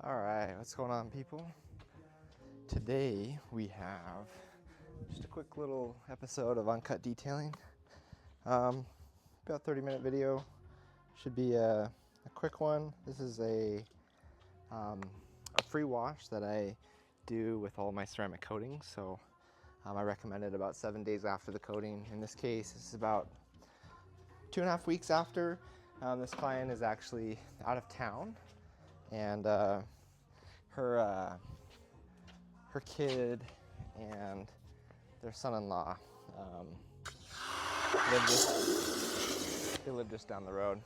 All right, what's going on, people? Today we have just a quick little episode of Uncut detailing. About 30-minute video. Should be a quick one. This is a free wash that I do with all my ceramic coatings. So I recommend it about 7 days after the coating. In this case, this is about 2.5 weeks after. This client is actually out of town, and her kid and their son-in-law live just down the road.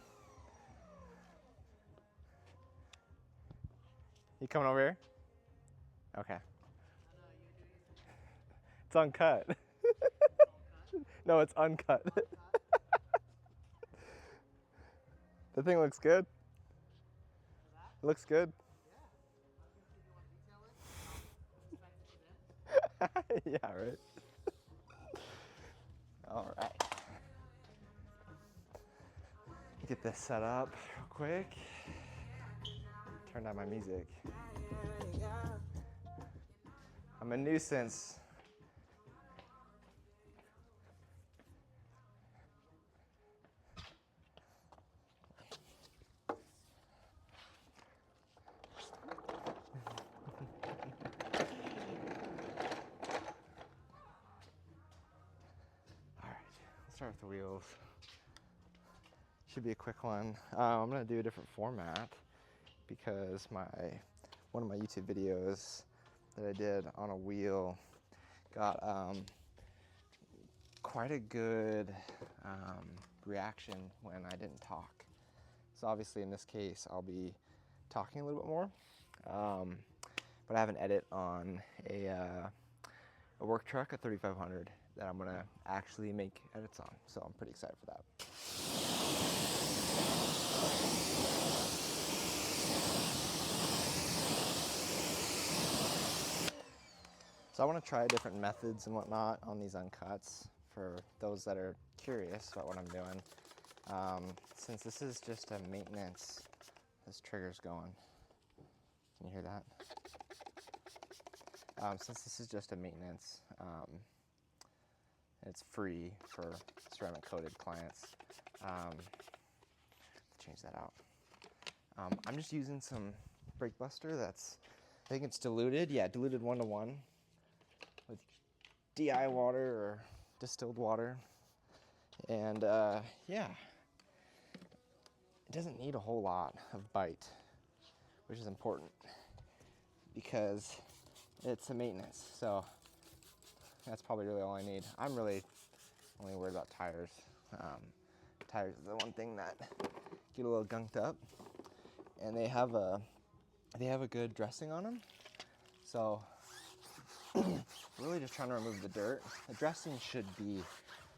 You coming over here? Okay. It's uncut. No, it's uncut. The thing looks good. It looks good. Yeah, right. All right. Get this set up real quick. Turn down my music. I'm a nuisance. Start with the wheels. Should be a quick one. I'm gonna do a different format because one of my YouTube videos that I did on a wheel got quite a good reaction when I didn't talk. So obviously in this case I'll be talking a little bit more, but I have an edit on a work truck, a 3500, that I'm gonna actually make edits on. So I'm pretty excited for that. So I wanna try different methods and whatnot on these uncuts for those that are curious about what I'm doing. Since this is just a maintenance, this trigger's going. Can you hear that? Since this is just a maintenance, it's free for ceramic coated clients. Change that out. I'm just using some brake buster that's, I think it's diluted. Yeah, diluted 1-to-1 with DI water or distilled water. And yeah, it doesn't need a whole lot of bite, which is important because it's a maintenance. So that's probably really all I need. I'm really only worried about tires. Tires is the one thing that get a little gunked up, and they have a good dressing on them. So really just trying to remove the dirt. The dressing should be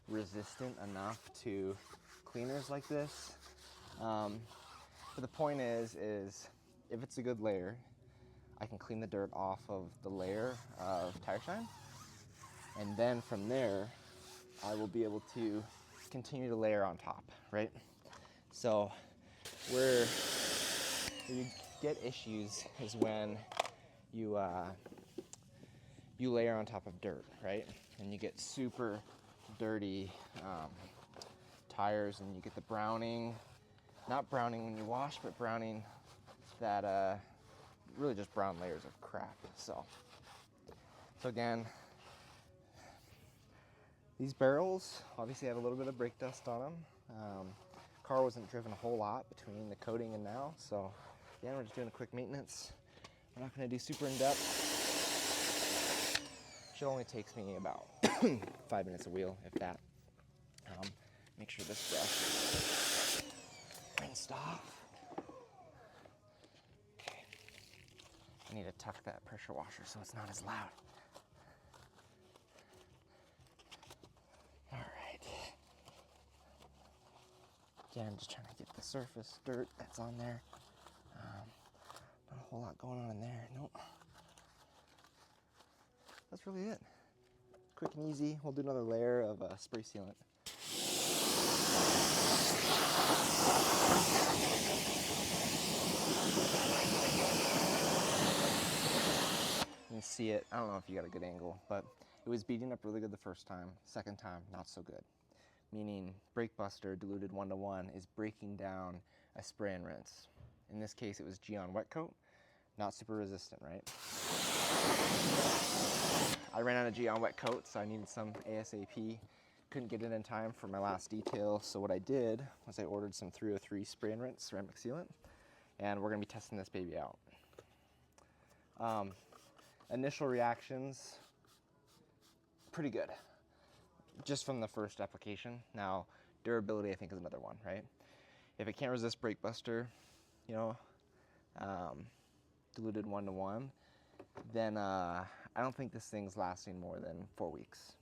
resistant enough to cleaners like this. But the point is if it's a good layer, I can clean the dirt off of the layer of tire shine. And then from there, I will be able to continue to layer on top, right? So where you get issues is when you layer on top of dirt, right? And you get super dirty tires, and you get the browning, not browning when you wash, but browning that really just brown layers of crap. So again, these barrels obviously have a little bit of brake dust on them. Car wasn't driven a whole lot between the coating and now, so yeah, we're just doing a quick maintenance. We're not going to do super in-depth. Should only takes me about 5 minutes a wheel, if that. Make sure this brush is rinsed off. Okay. I need to tuck that pressure washer so it's not as loud. All right. Again, I'm just trying to get the surface dirt that's on there. Not a whole lot going on in there. Nope. That's really it. Quick and easy. We'll do another layer of spray sealant. see it. I don't know if you got a good angle, but it was beating up really good the first time. Second time, not so good. Meaning brake buster diluted 1-to-1 is breaking down a spray and rinse. In this case, it was Geon wet coat, not super resistant, right? I ran out of Geon wet coat, so I needed some ASAP. Couldn't get it in time for my last detail, so what I did was I ordered some 303 spray and rinse ceramic sealant, and we're gonna be testing this baby out. Initial reactions, pretty good, just from the first application. Now, durability I think is another one, right? If it can't resist brake buster, you know, diluted 1-to-1, then I don't think this thing's lasting more than 4 weeks.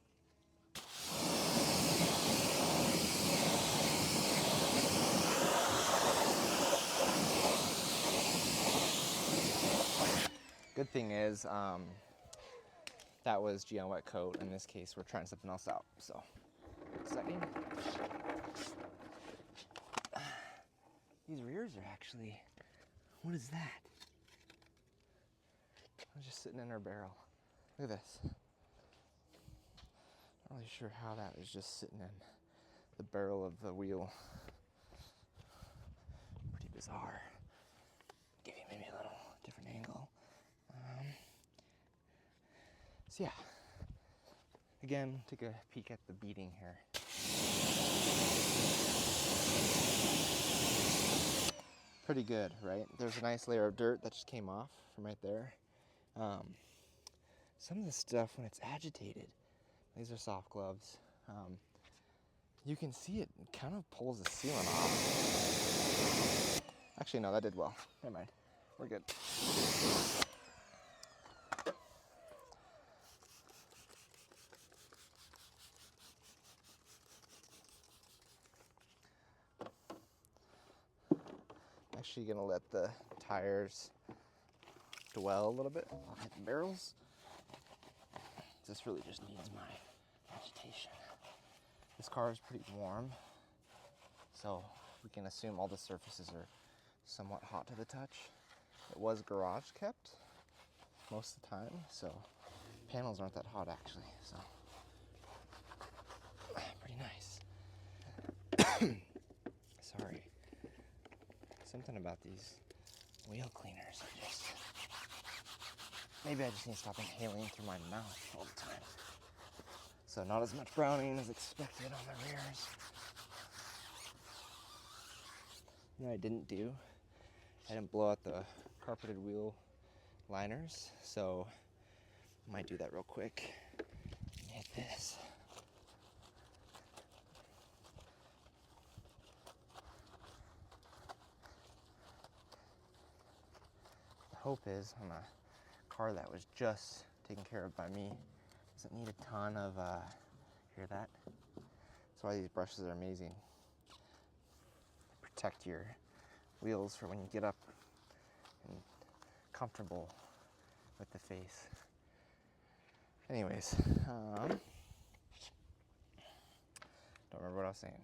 Good thing is, that was Geon wet coat. In this case, we're trying something else out, so exciting. These rears are actually, what is that? I'm just sitting in her barrel. Look at this. Not really sure how that is just sitting in the barrel of the wheel. Pretty bizarre. Give you maybe a little different angle. So yeah, again, take a peek at the beating here. Pretty good, right? There's a nice layer of dirt that just came off from right there. Some of the stuff, when it's agitated, these are soft gloves, you can see it kind of pulls the sealant off. Actually, no, that did well. Never mind. We're good. Actually gonna let the tires dwell a little bit. I'll hit the barrels. This really just needs my agitation. This car is pretty warm, so we can assume all the surfaces are somewhat hot to the touch. It was garage kept most of the time, so panels aren't that hot actually, so pretty nice. Sorry. Something about these wheel cleaners are just, maybe I just need to stop inhaling through my mouth all the time. So not as much browning as expected on the rears. You know what I didn't do? I didn't blow out the carpeted wheel liners, so I might do that real quick. Hit this. Hope is on a car that was just taken care of by me, doesn't need a ton of, hear that? That's why these brushes are amazing. Protect your wheels for when you get up and comfortable with the face. Anyways, don't remember what I was saying.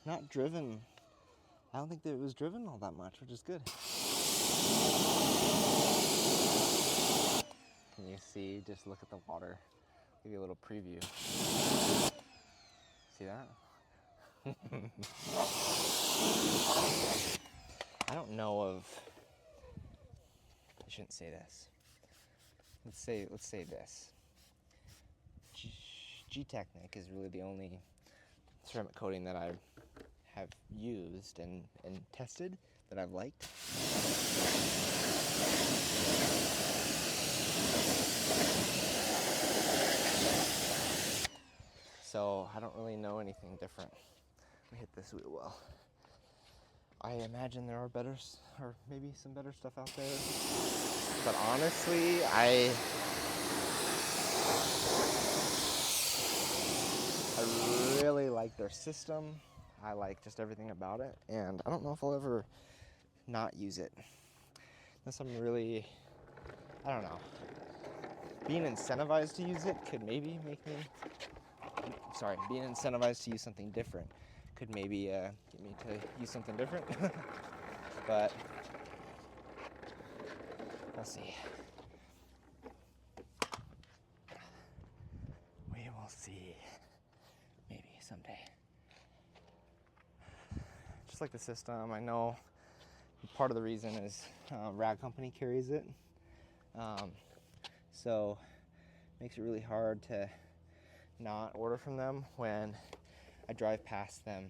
Not driven. I don't think that it was driven all that much, which is good. Can you see? Just look at the water. Give you a little preview. See that? I don't know of. I shouldn't say this. Let's say this. G-Technic is really the only ceramic coating that I have used and tested that I've liked. So I don't really know anything different. We hit this wheel well. I imagine there are better, or maybe some better stuff out there. But honestly, I really like their system. I like just everything about it, and I don't know if I'll ever not use it. Unless I'm really, I don't know. being incentivized to use it could maybe make me, being incentivized to use something different could maybe get me to use something different. But we'll see. We will see. Maybe someday. Just like the system, I know part of the reason is Rag Company carries it. So it makes it really hard to not order from them when I drive past them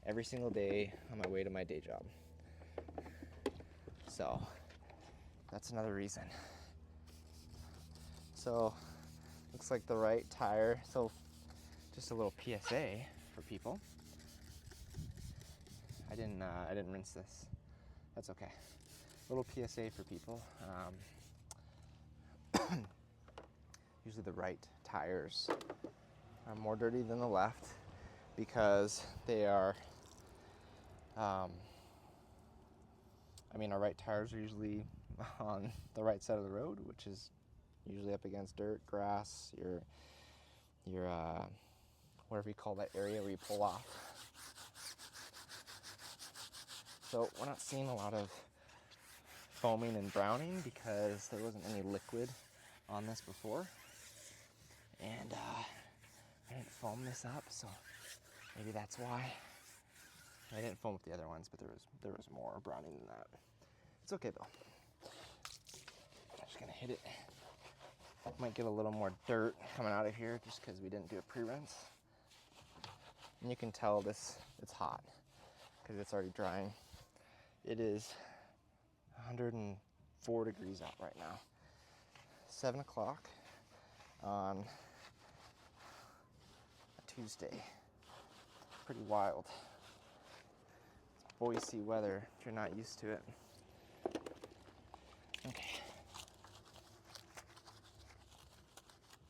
every single day on my way to my day job. So that's another reason. So looks like the right tire. So just a little PSA for people. I didn't rinse this. That's okay. Little PSA for people. Usually the right tires are more dirty than the left because they are, our right tires are usually on the right side of the road, which is usually up against dirt, grass, your whatever you call that area where you pull off. So we're not seeing a lot of foaming and browning because there wasn't any liquid on this before. And I didn't foam this up, so maybe that's why. I didn't foam up the other ones, but there was more browning than that. It's okay though. I'm just gonna hit it. Might get a little more dirt coming out of here just because we didn't do a pre-rinse. And you can tell it's hot because it's already drying. It is 104 degrees out right now. 7 o'clock on a Tuesday. Pretty wild. It's Boise weather if you're not used to it. Okay.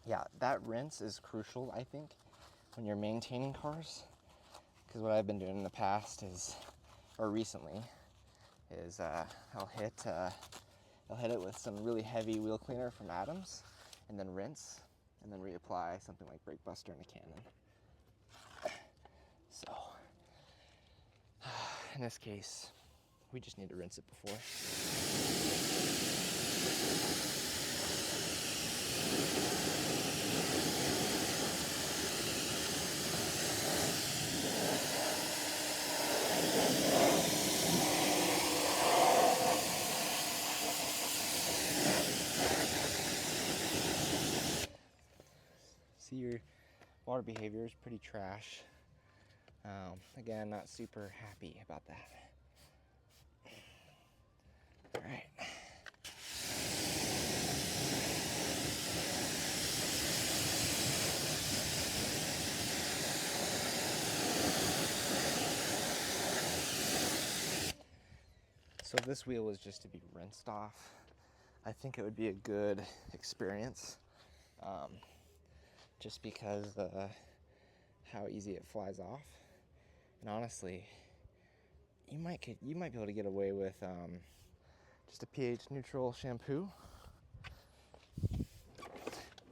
Yeah, that rinse is crucial, I think, when you're maintaining cars. Because what I've been doing in the past or recently, is I'll hit it with some really heavy wheel cleaner from Adams, and then rinse, and then reapply something like Brake Buster and a Cannon. So, in this case, we just need to rinse it before. See, your water behavior is pretty trash. Again, not super happy about that. All right. So if this wheel was just to be rinsed off, I think it would be a good experience. Just because how easy it flies off. And honestly, you might be able to get away with just a pH neutral shampoo.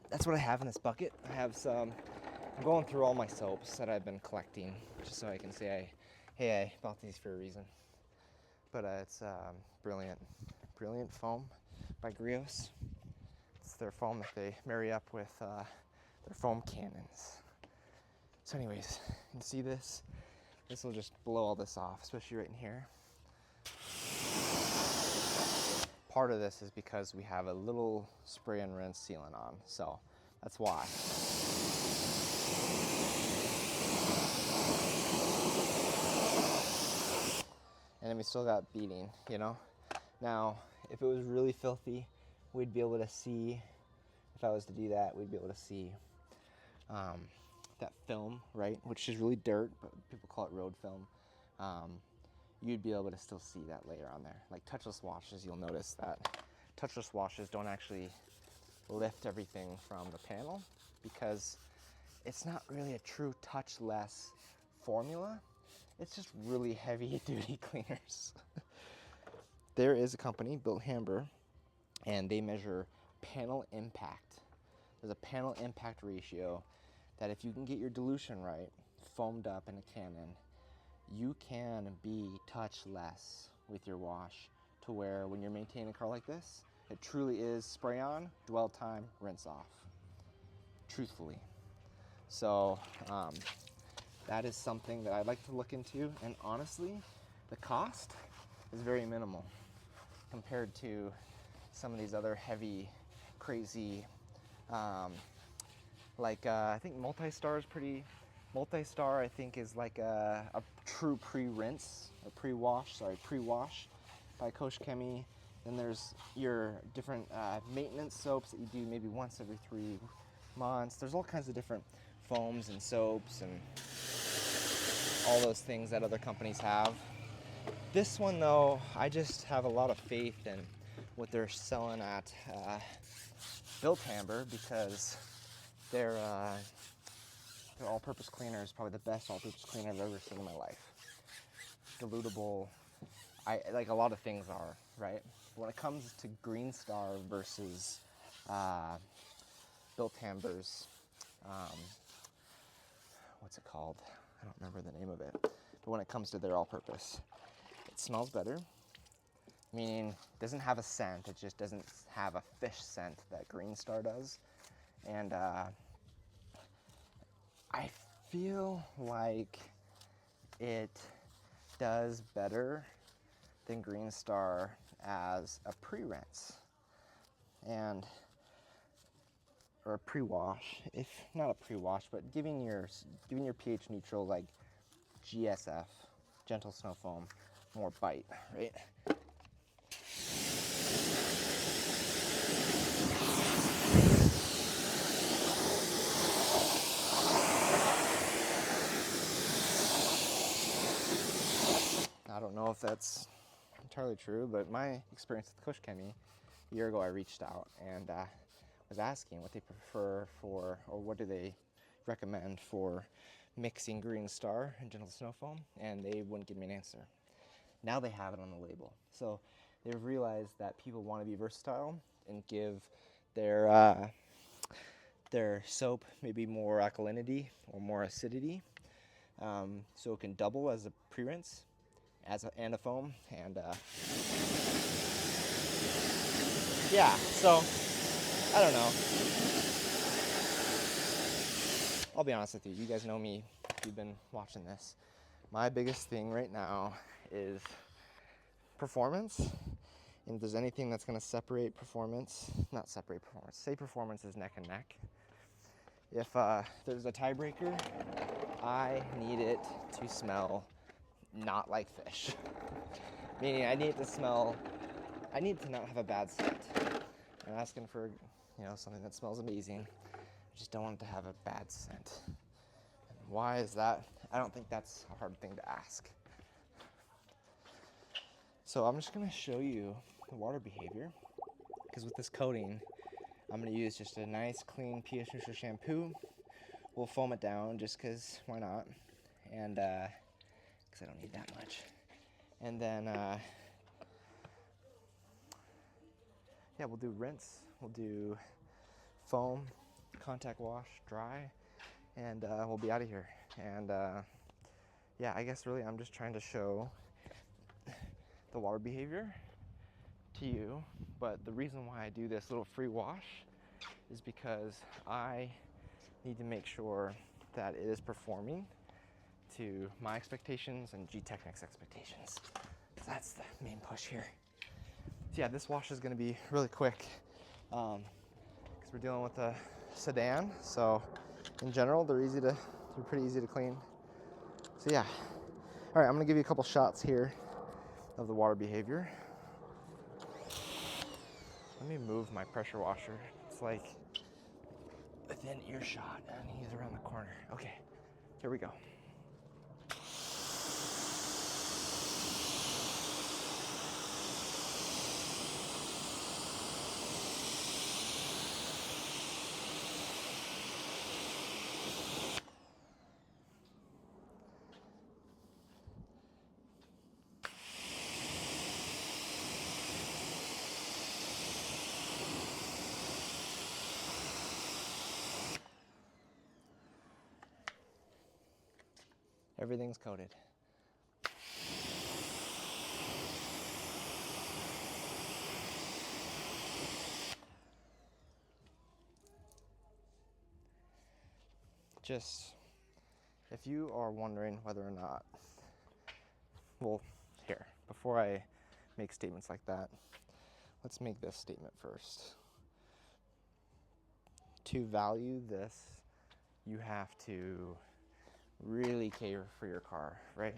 That's what I have in this bucket. I have I'm going through all my soaps that I've been collecting, just so I can say, hey, I bought these for a reason. But it's Brilliant Foam by Grios. It's their foam that they marry up with their foam cannons. So anyways, you can see this. This will just blow all this off, especially right in here. Part of this is because we have a little spray and rinse sealant on, so that's why. And then we still got beading, you know? Now, if it was really filthy, we'd be able to see, if I was to do that, we'd be able to see that film, right? Which is really dirt, but people call it road film. You'd be able to still see that layer on there. Like touchless washes, you'll notice that touchless washes don't actually lift everything from the panel because it's not really a true touchless formula. It's just really heavy duty cleaners. There is a company, Built Hamber, and they measure panel impact. There's a panel impact ratio that if you can get your dilution right, foamed up in a cannon, you can be touchless with your wash, to where when you're maintaining a car like this, it truly is spray on, dwell time, rinse off, truthfully. So that is something that I'd like to look into, and honestly, the cost is very minimal compared to some of these other heavy, crazy, I think Multi-Star is pretty, Multi-Star I think is like a true pre-rinse, or pre-wash by Kosh Chemie. Then there's your different maintenance soaps that you do maybe once every 3 months. There's all kinds of different foams and soaps and all those things that other companies have. This one though, I just have a lot of faith in what they're selling at Bill Timber, because their all-purpose cleaner is probably the best all-purpose cleaner I've ever seen in my life. Dilutable, like a lot of things are, right? When it comes to Green Star versus Bill Timber's, what's it called? I don't remember the name of it. But when it comes to their all-purpose, it smells better, meaning it doesn't have a scent. It just doesn't have a fish scent that Green Star does. And I feel like it does better than Green Star as a pre-rinse or a pre-wash, if not a pre-wash, but giving your pH neutral, like GSF, gentle snow foam, more bite, right? I don't know if that's entirely true, but my experience with Kosh Chemie, a year ago I reached out and was asking what they prefer for, or what do they recommend for mixing Green Star and gentle snow foam, and they wouldn't give me an answer. Now they have it on the label. So they've realized that people want to be versatile and give their soap maybe more alkalinity or more acidity, so it can double as a pre-rinse and a foam. And yeah, so I don't know. I'll be honest with you. You guys know me if you've been watching this. My biggest thing right now is performance. And if there's anything that's going to separate performance, not separate performance, say performance is neck and neck. If there's a tiebreaker, I need it to smell not like fish. Meaning I need it to smell, I need to not have a bad scent. I'm asking for, something that smells amazing. I just don't want it to have a bad scent. And why is that? I don't think that's a hard thing to ask. So I'm just gonna show you the water behavior, because with this coating, I'm gonna use just a nice clean pH neutral shampoo. We'll foam it down just because why not? And because I don't need that much. And then yeah, we'll do rinse, we'll do foam, contact wash, dry, and we'll be out of here. And yeah, I guess really I'm just trying to show the water behavior to you, but the reason why I do this little free wash is because I need to make sure that it is performing to my expectations and G-Technic's expectations. So that's the main push here. So yeah, this wash is going to be really quick because we're dealing with a sedan. So in general, they're pretty easy to clean. So yeah, all right, I'm going to give you a couple shots here of the water behavior. Let me move my pressure washer. It's like within earshot, and he's around the corner. Okay, here we go. Everything's coated. Just, if you are wondering whether or not, well, here, before I make statements like that, let's make this statement first. To value this, you have to really care for your car, right?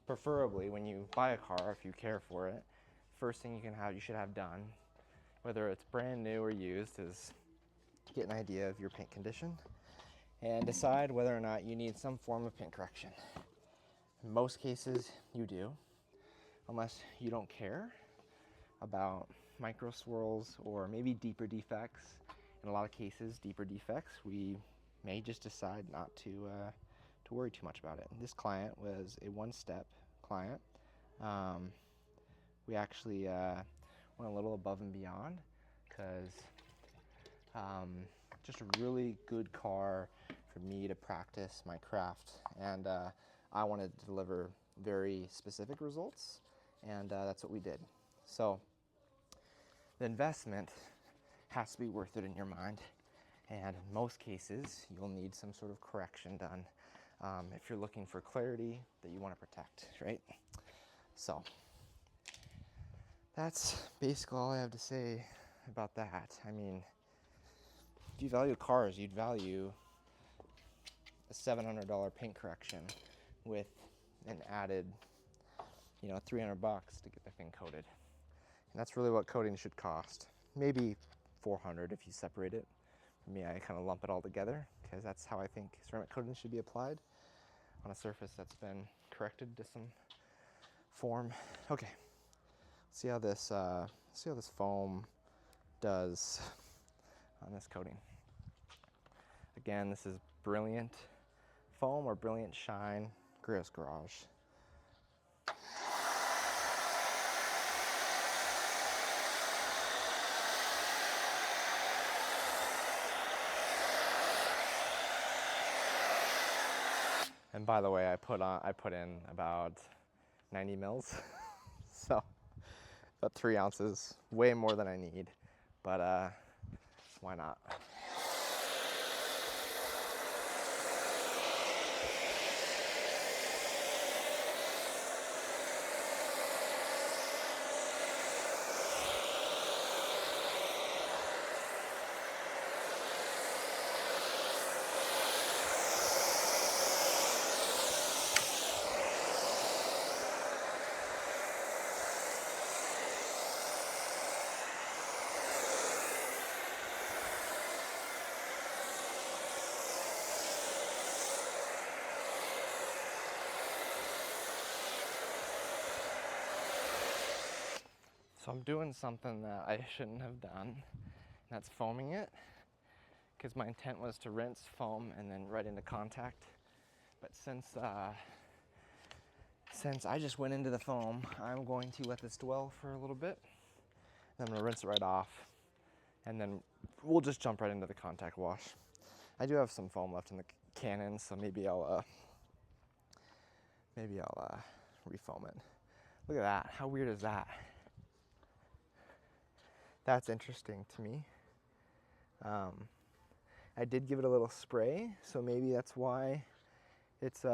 Preferably when you buy a car, if you care for it, first thing you should have done, whether it's brand new or used, is get an idea of your paint condition and decide whether or not you need some form of paint correction. In most cases, you do, unless you don't care about micro swirls or maybe deeper defects. In a lot of cases, deeper defects, we may just decide not to worry too much about it. This client was a one-step client. We actually went a little above and beyond because just a really good car for me to practice my craft, and I wanted to deliver very specific results, and that's what we did. So the investment has to be worth it in your mind, and in most cases you'll need some sort of correction done if you're looking for clarity that you want to protect, right? So that's basically all I have to say about that. I mean, if you value cars, you'd value a $700 paint correction with an added, $300 to get the thing coated. And that's really what coating should cost. Maybe $400 if you separate it. For me, I kind of lump it all together because that's how I think ceramic coating should be applied on a surface that's been corrected to some form. Okay, see how this foam does on this coating. Again, this is Brilliant Foam or Brilliant Shine Grills Garage. And by the way, I put in about 90 mils, so about 3 ounces, way more than I need, but why not? So I'm doing something that I shouldn't have done, and that's foaming it, because my intent was to rinse, foam, and then right into contact. But since I just went into the foam, I'm going to let this dwell for a little bit. Then I'm going to rinse it right off, and then we'll just jump right into the contact wash. I do have some foam left in the cannon, so maybe I'll refoam it. Look at that. How weird is that? That's interesting to me. I did give it a little spray, so maybe that's why it's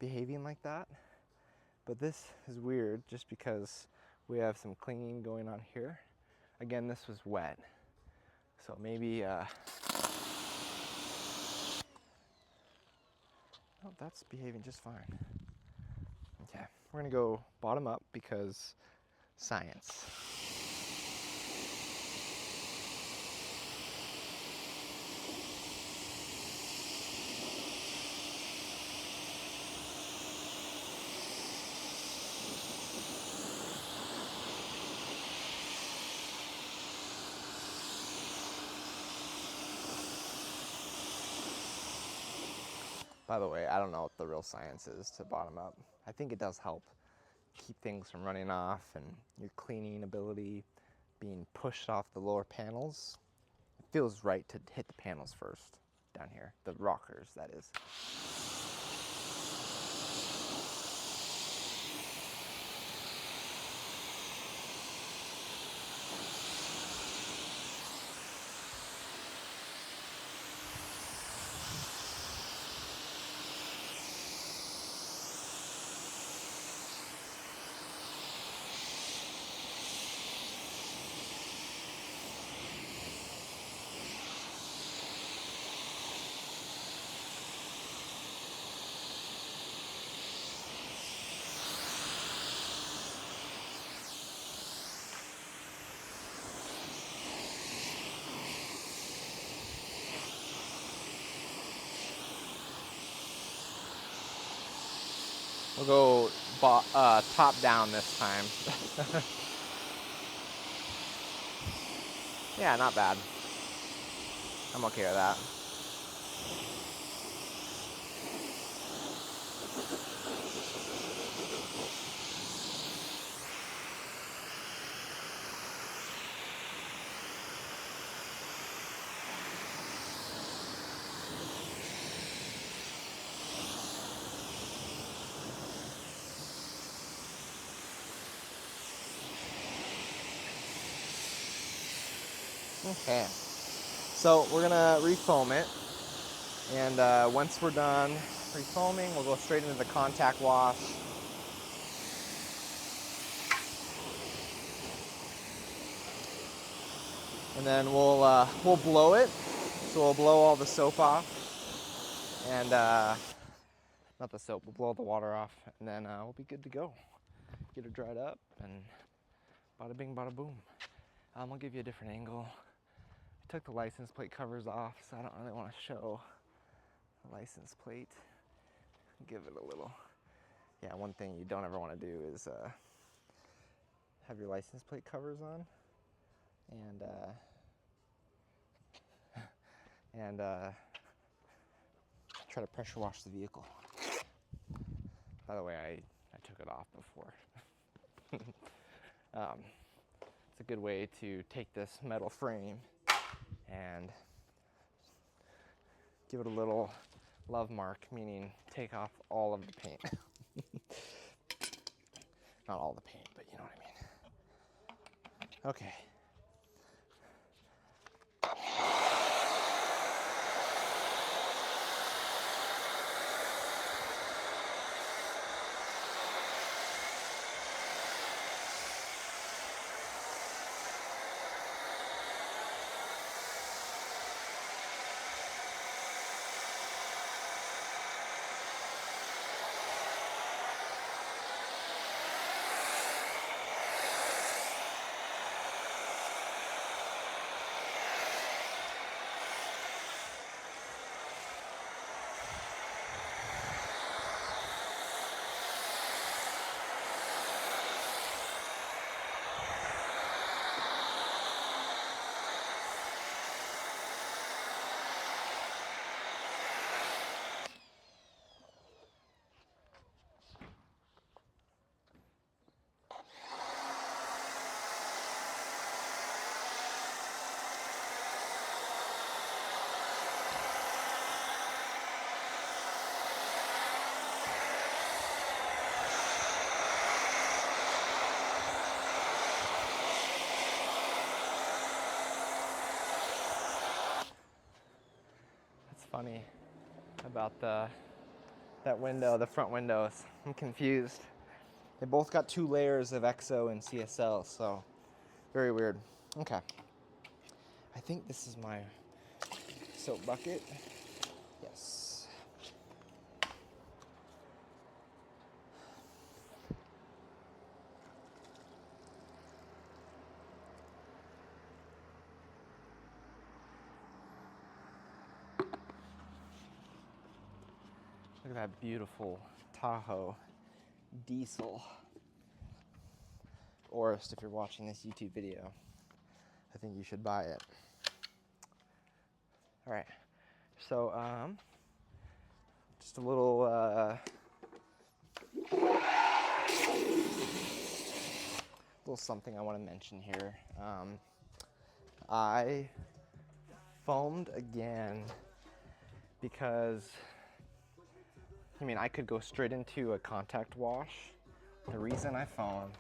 behaving like that. But this is weird just because we have some clinging going on here. Again, this was wet, so maybe oh, that's behaving just fine. Okay, we're gonna go bottom up because science. By the way, I don't know what the real science is to bottom up. I think it does help keep things from running off and your cleaning ability being pushed off the lower panels. It feels right to hit the panels first down here, the rockers, that is. We'll go top down this time. Yeah, not bad. I'm okay with that. Okay, so we're gonna refoam it, and once we're done refoaming, we'll go straight into the contact wash. And then we'll blow it, so we'll blow all the soap off, and not the soap, we'll blow the water off, and then we'll be good to go. Get it dried up, and bada bing, bada boom. I'll give you a different angle. I took the license plate covers off, so I don't really want to show the license plate. Give it a little. Yeah, one thing you don't ever want to do is have your license plate covers on, and try to pressure wash the vehicle. By the way, I took it off before. It's a good way to take this metal frame and give it a little love mark, meaning take off all of the paint. Not all the paint, but you know what I mean. Okay. Funny about that window, the front windows. I'm confused. They both got 2 layers of EXO and CSL, so very weird. Okay. I think this is my soap bucket. Yes. Look at that beautiful Tahoe diesel. Or if you're watching this YouTube video, I think you should buy it. All right, so just a little something I want to mention here. I foamed again because I could go straight into a contact wash. The reason I foam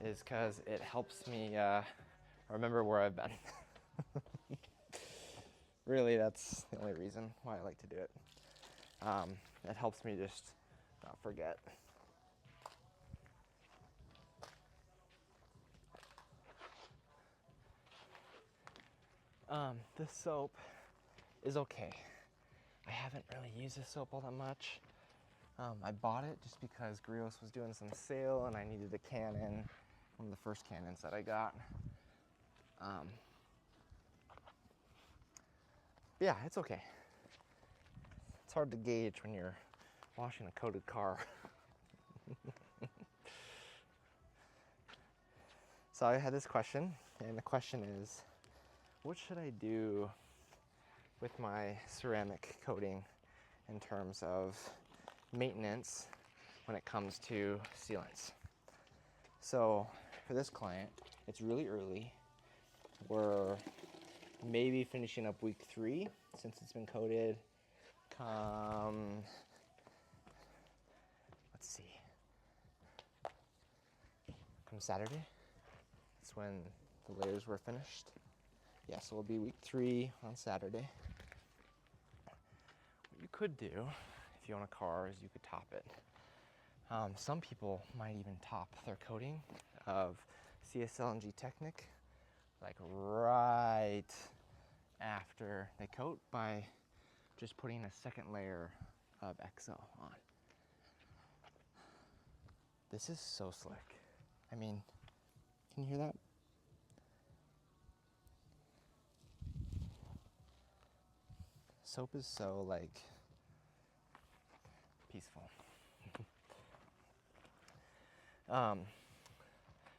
is because it helps me remember where I've been. Really, that's the only reason why I like to do it. It helps me just not forget. This soap is okay. I haven't really used this soap all that much. I bought it just because Grios was doing some sale and I needed a Canon, one of the first Canons that I got. Yeah, it's okay. It's hard to gauge when you're washing a coated car. So I had this question, and the question is, what should I do with my ceramic coating in terms of maintenance when it comes to sealants? So for this client, it's really early. We're maybe finishing up week 3 since it's been coated. Let's see. Come Saturday, that's when the layers were finished. Yeah, so it'll be week 3 on Saturday. What you could do if you own a car is you could top it. Some people might even top their coating of CSL and G-Technic like right after they coat by just putting a second layer of XO on. This is so slick. I mean, can you hear that? Soap is so like peaceful.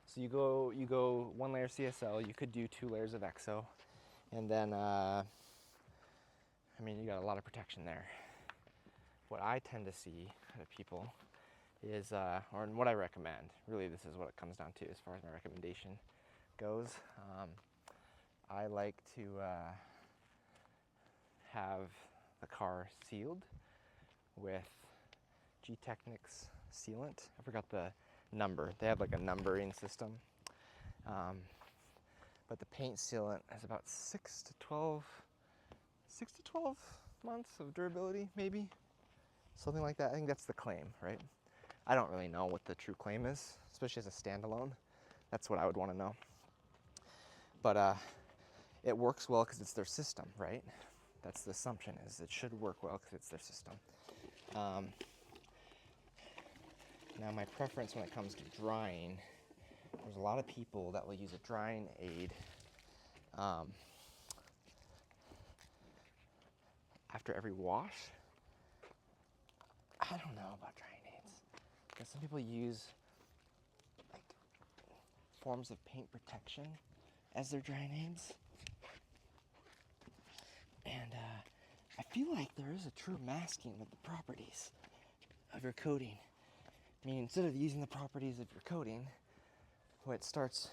So you go 1 layer CSL. You could do 2 layers of XO, and then I mean, you got a lot of protection there. What I tend to see out of people is, or what I recommend, really this is what it comes down to as far as my recommendation goes. I like to have the car sealed with G-Technic's sealant. I forgot the number. They have like a numbering system. But the paint sealant has about 6 to 12 months of durability, maybe. Something like that. I think that's the claim, right? I don't really know what the true claim is, especially as a standalone. That's what I would want to know. But it works well because it's their system, right? That's the assumption, is it should work well because it's their system. Now my preference when it comes to drying, there's a lot of people that will use a drying aid after every wash. I don't know about drying aids, because some people use like forms of paint protection as their drying aids. And I feel like there is a true masking of the properties of your coating. I mean, instead of using the properties of your coating, what starts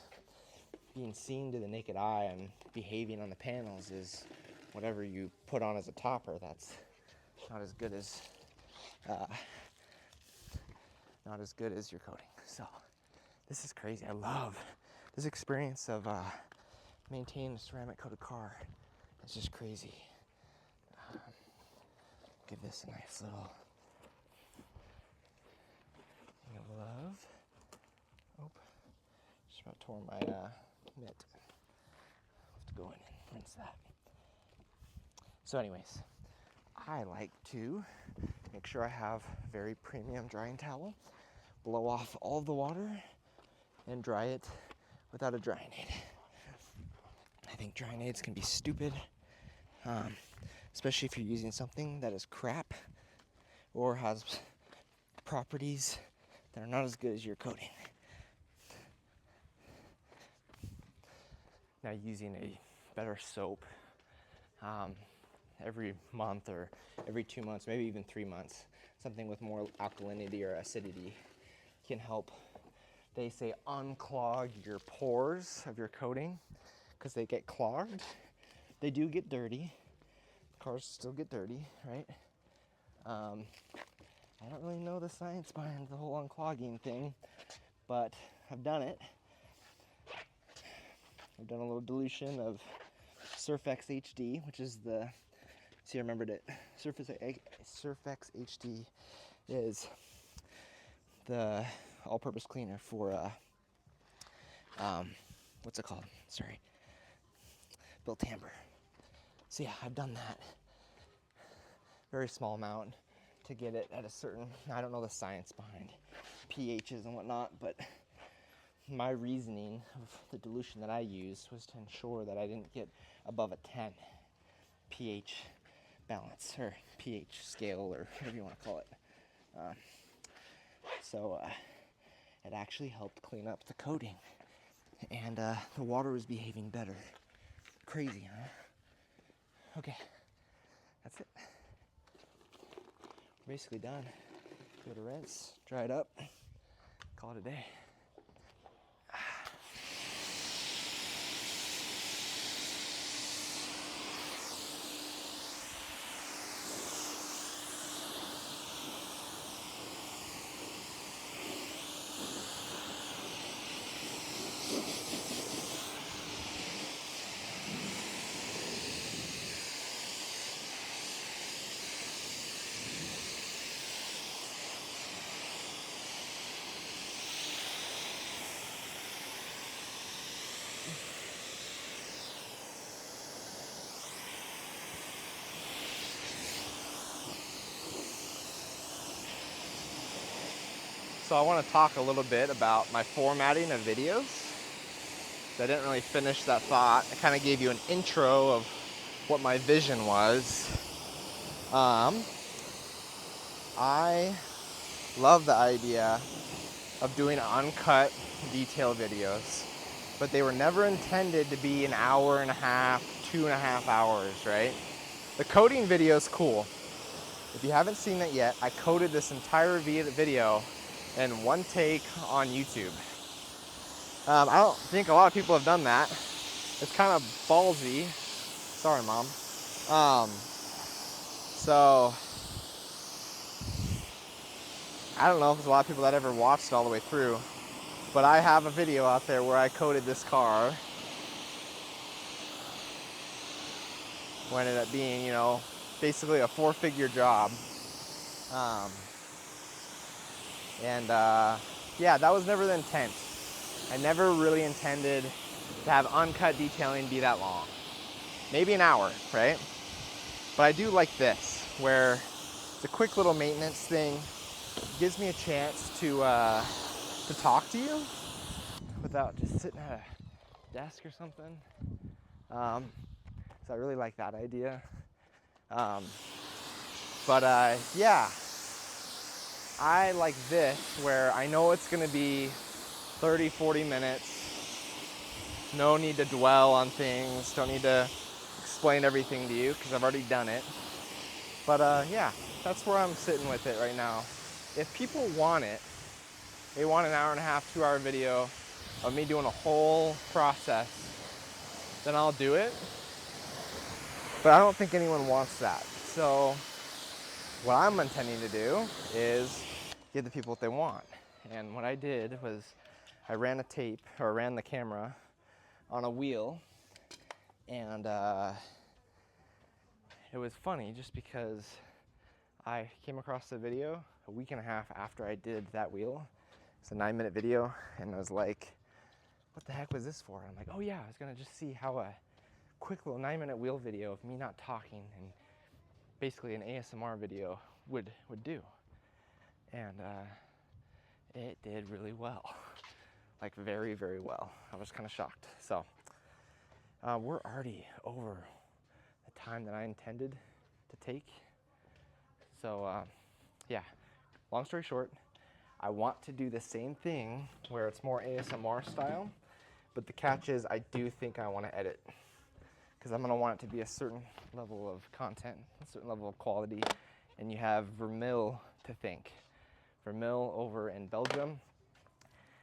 being seen to the naked eye and behaving on the panels is whatever you put on as a topper. That's not as good as your coating. So this is crazy. I love this experience of maintaining a ceramic coated car. It's just crazy. Give this a nice little thing of love. Oh, just about tore my mitt. I'll have to go in and rinse that. So anyways, I like to make sure I have a very premium drying towel, blow off all the water, and dry it without a drying aid. I think drying aids can be stupid, especially if you're using something that is crap or has properties that are not as good as your coating. Now, using a better soap every month or every 2 months, maybe even 3 months, something with more alkalinity or acidity can help, they say, unclog your pores of your coating, because they get clogged. They do get dirty. Cars still get dirty, right? I don't really know the science behind the whole unclogging thing, but I've done it. I've done a little dilution of Surfex HD, which is the, see, I remembered it. Surfex HD is the all-purpose cleaner for, what's it called? Sorry. Built amber. So yeah, I've done that. Very small amount to get it at a certain, I don't know the science behind pHs and whatnot, but my reasoning of the dilution that I used was to ensure that I didn't get above a 10 pH balance, or pH scale, or whatever you want to call it. So it actually helped clean up the coating, and the water was behaving better. Crazy, huh? Okay, that's it. We're basically done. Give it a rinse, dry it up, call it a day. So I want to talk a little bit about my formatting of videos. I didn't really finish that thought. I kind of gave you an intro of what my vision was. I love the idea of doing uncut detail videos, but they were never intended to be an hour and a half, 2.5 hours, right? The coding video is cool. If you haven't seen it yet, I coded this entire video in one take on YouTube. I don't think a lot of people have done that. It's kind of ballsy. Sorry, Mom. So I don't know if there's a lot of people that ever watched it all the way through, but I have a video out there where I coded this car. What ended up being, you know, basically a 4-figure job. Yeah, that was never the intent. I never really intended to have uncut detailing be that long. Maybe an hour, right? But I do like this, where it's a quick little maintenance thing. It gives me a chance to talk to you without just sitting at a desk or something. So I really like that idea. Yeah, I like this, where I know it's gonna be 30, 40 minutes. No need to dwell on things. Don't need to explain everything to you because I've already done it. But yeah, that's where I'm sitting with it right now. If people want it, they want an hour and a half, 2-hour video of me doing a whole process, then I'll do it. But I don't think anyone wants that. So what I'm intending to do is give the people what they want. And what I did was I ran the camera on a wheel, and it was funny just because I came across the video a week and a half after I did that wheel. It's a 9-minute video, and I was like, what the heck was this for? And I'm like, oh yeah, I was gonna just see how a quick little 9-minute wheel video of me not talking and basically an ASMR video would do. And it did really well. Like very, very well. I was kind of shocked. So we're already over the time that I intended to take. So yeah, long story short, I want to do the same thing where it's more ASMR style, but the catch is I do think I want to edit, because I'm going to want it to be a certain level of content, a certain level of quality. And you have Vermil to thank. Vermil over in Belgium.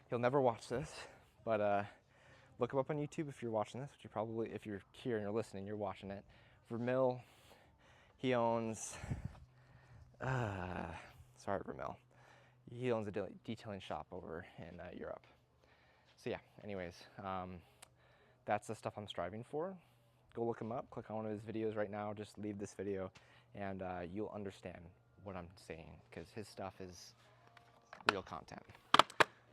He'll never watch this, but look him up on YouTube if you're watching this, which you probably, if you're here and you're listening, you're watching it. Vermil, he owns, sorry Vermil, he owns a detailing shop over in Europe. So yeah, anyways, that's the stuff I'm striving for. Go look him up, click on one of his videos right now, just leave this video, and you'll understand what I'm saying, because his stuff is real content.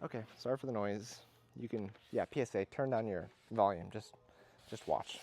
Okay, sorry for the noise. You can, yeah, PSA, turn down your volume, just watch.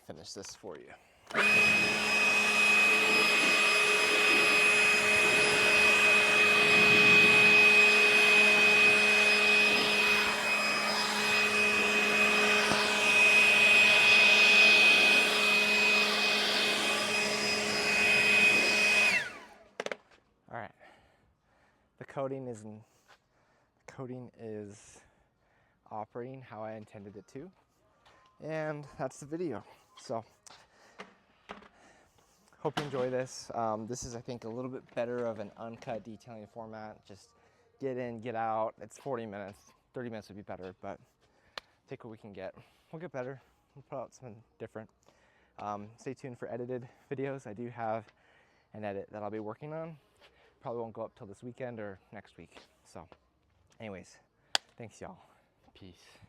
finish this for you. All right, the coating is operating how I intended it to, and that's the video. So hope you enjoy this. This is, I think, a little bit better of an uncut detailing format. Just get in, get out. It's 40 minutes. 30 minutes would be better, but take what we can get. We'll get better. We'll put out something different. Stay tuned for edited videos. I do have an edit that I'll be working on. Probably won't go up till this weekend or next week. So anyways, thanks y'all. Peace.